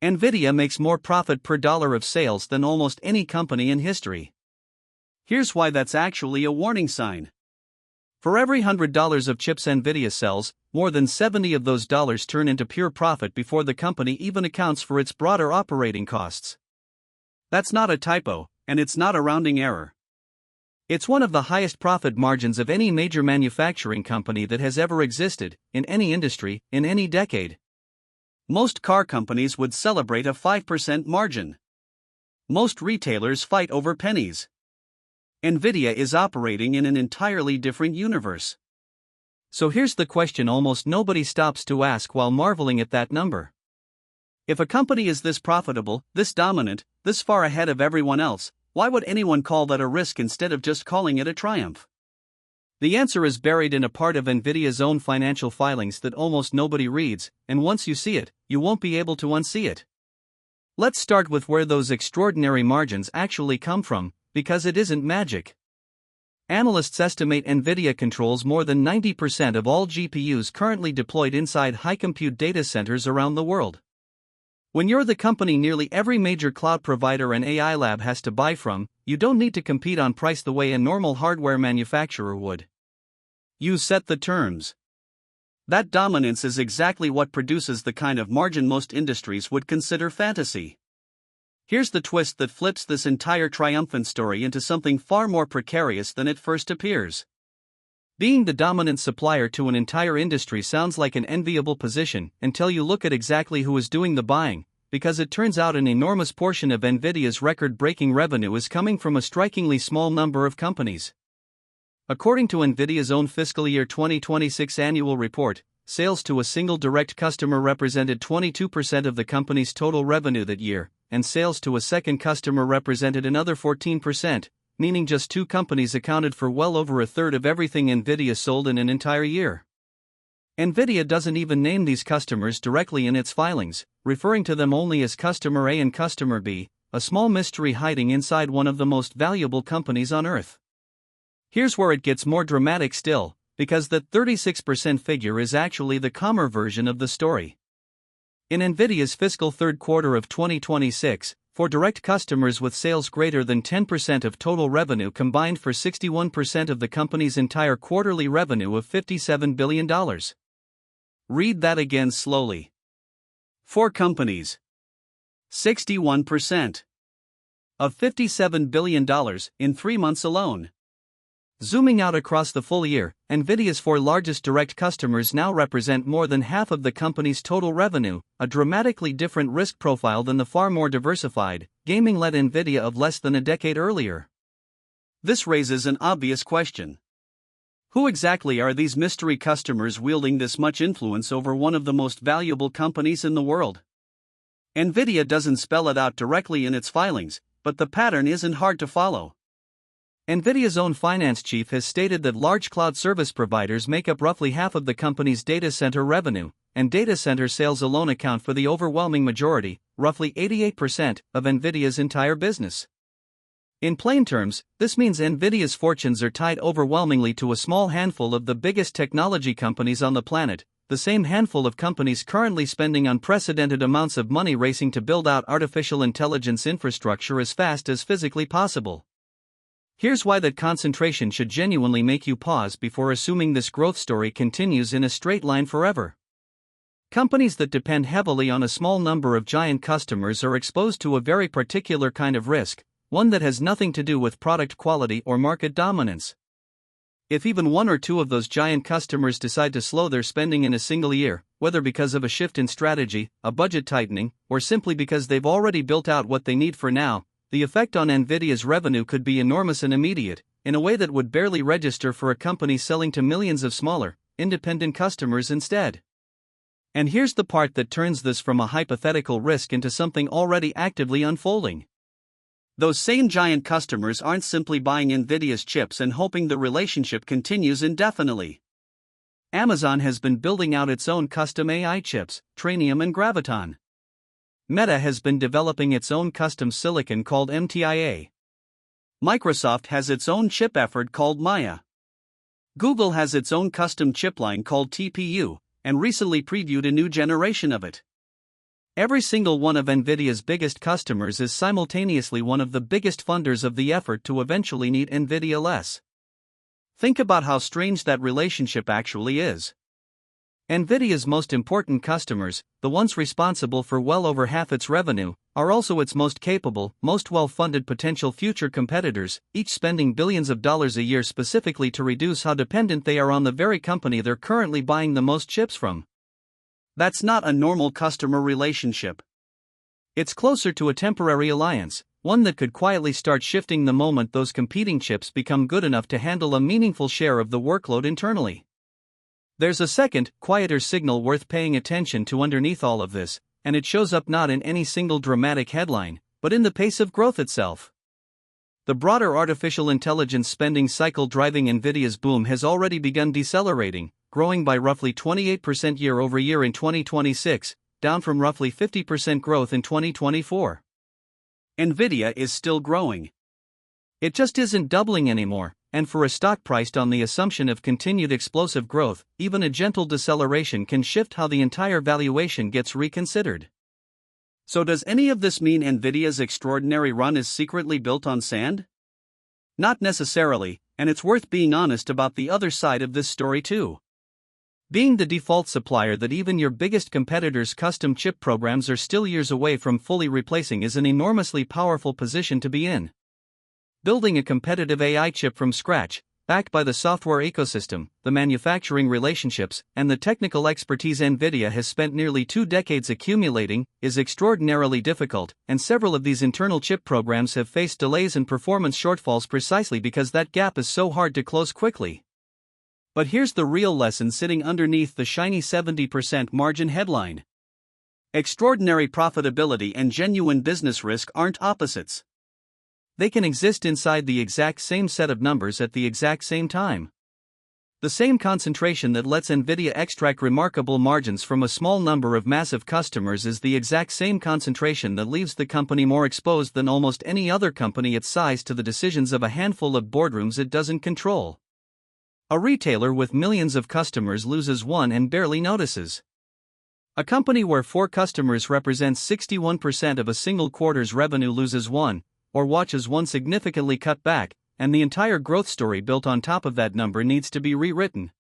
Nvidia makes more profit per dollar of sales than almost any company in history. Here's why that's actually a warning sign. For every $100 of chips Nvidia sells, more than 70 of those dollars turn into pure profit before the company even accounts for its broader operating costs. That's not a typo, and it's not a rounding error. It's one of the highest profit margins of any major manufacturing company that has ever existed, in any industry, in any decade. Most car companies would celebrate a 5% margin. Most retailers fight over pennies. Nvidia is operating in an entirely different universe. So here's the question almost nobody stops to ask while marveling at that number. If a company is this profitable, this dominant, this far ahead of everyone else, why would anyone call that a risk instead of just calling it a triumph? The answer is buried in a part of Nvidia's own financial filings that almost nobody reads, and once you see it, you won't be able to unsee it. Let's start with where those extraordinary margins actually come from, because it isn't magic. Analysts estimate Nvidia controls more than 90% of all GPUs currently deployed inside high-compute data centers around the world. When you're the company nearly every major cloud provider and AI lab has to buy from, you don't need to compete on price the way a normal hardware manufacturer would. You set the terms. That dominance is exactly what produces the kind of margin most industries would consider fantasy. Here's the twist that flips this entire triumphant story into something far more precarious than it first appears. Being the dominant supplier to an entire industry sounds like an enviable position until you look at exactly who is doing the buying, because it turns out an enormous portion of Nvidia's record-breaking revenue is coming from a strikingly small number of companies. According to Nvidia's own fiscal year 2026 annual report, sales to a single direct customer represented 22% of the company's total revenue that year, and sales to a second customer represented another 14%. Meaning just two companies accounted for well over a third of everything Nvidia sold in an entire year. Nvidia doesn't even name these customers directly in its filings, referring to them only as Customer A and Customer B, a small mystery hiding inside one of the most valuable companies on Earth. Here's where it gets more dramatic still, because that 36% figure is actually the calmer version of the story. In Nvidia's fiscal third quarter of 2026, for direct customers with sales greater than 10% of total revenue combined for 61% of the company's entire quarterly revenue of $57 billion. Read that again slowly. For companies, 61% of $57 billion in 3 months alone. Zooming out across the full year, Nvidia's four largest direct customers now represent more than half of the company's total revenue, a dramatically different risk profile than the far more diversified, gaming-led Nvidia of less than a decade earlier. This raises an obvious question. Who exactly are these mystery customers wielding this much influence over one of the most valuable companies in the world? Nvidia doesn't spell it out directly in its filings, but the pattern isn't hard to follow. Nvidia's own finance chief has stated that large cloud service providers make up roughly half of the company's data center revenue, and data center sales alone account for the overwhelming majority, roughly 88%, of Nvidia's entire business. In plain terms, this means Nvidia's fortunes are tied overwhelmingly to a small handful of the biggest technology companies on the planet, the same handful of companies currently spending unprecedented amounts of money racing to build out artificial intelligence infrastructure as fast as physically possible. Here's why that concentration should genuinely make you pause before assuming this growth story continues in a straight line forever. Companies that depend heavily on a small number of giant customers are exposed to a very particular kind of risk, one that has nothing to do with product quality or market dominance. If even one or two of those giant customers decide to slow their spending in a single year, whether because of a shift in strategy, a budget tightening, or simply because they've already built out what they need for now, the effect on Nvidia's revenue could be enormous and immediate, in a way that would barely register for a company selling to millions of smaller, independent customers instead. And here's the part that turns this from a hypothetical risk into something already actively unfolding. Those same giant customers aren't simply buying Nvidia's chips and hoping the relationship continues indefinitely. Amazon has been building out its own custom AI chips, Trainium and Graviton. Meta has been developing its own custom silicon called MTIA. Microsoft has its own chip effort called Maya. Google has its own custom chip line called TPU, and recently previewed a new generation of it. Every single one of Nvidia's biggest customers is simultaneously one of the biggest funders of the effort to eventually need Nvidia less. Think about how strange that relationship actually is. Nvidia's most important customers, the ones responsible for well over half its revenue, are also its most capable, most well-funded potential future competitors, each spending billions of dollars a year specifically to reduce how dependent they are on the very company they're currently buying the most chips from. That's not a normal customer relationship. It's closer to a temporary alliance, one that could quietly start shifting the moment those competing chips become good enough to handle a meaningful share of the workload internally. There's a second, quieter signal worth paying attention to underneath all of this, and it shows up not in any single dramatic headline, but in the pace of growth itself. The broader artificial intelligence spending cycle driving Nvidia's boom has already begun decelerating, growing by roughly 28% year over year in 2026, down from roughly 50% growth in 2024. Nvidia is still growing. It just isn't doubling anymore, and for a stock priced on the assumption of continued explosive growth, even a gentle deceleration can shift how the entire valuation gets reconsidered. So does any of this mean Nvidia's extraordinary run is secretly built on sand? Not necessarily, and it's worth being honest about the other side of this story too. Being the default supplier that even your biggest competitors' custom chip programs are still years away from fully replacing is an enormously powerful position to be in. Building a competitive AI chip from scratch, backed by the software ecosystem, the manufacturing relationships, and the technical expertise Nvidia has spent nearly 2 decades accumulating, is extraordinarily difficult, and several of these internal chip programs have faced delays and performance shortfalls precisely because that gap is so hard to close quickly. But here's the real lesson sitting underneath the shiny 70% margin headline. Extraordinary profitability and genuine business risk aren't opposites. They can exist inside the exact same set of numbers at the exact same time. The same concentration that lets Nvidia extract remarkable margins from a small number of massive customers is the exact same concentration that leaves the company more exposed than almost any other company its size to the decisions of a handful of boardrooms it doesn't control. A retailer with millions of customers loses one and barely notices. A company where 4 customers represents 61% of a single quarter's revenue loses one, or watches one significantly cut back, and the entire growth story built on top of that number needs to be rewritten.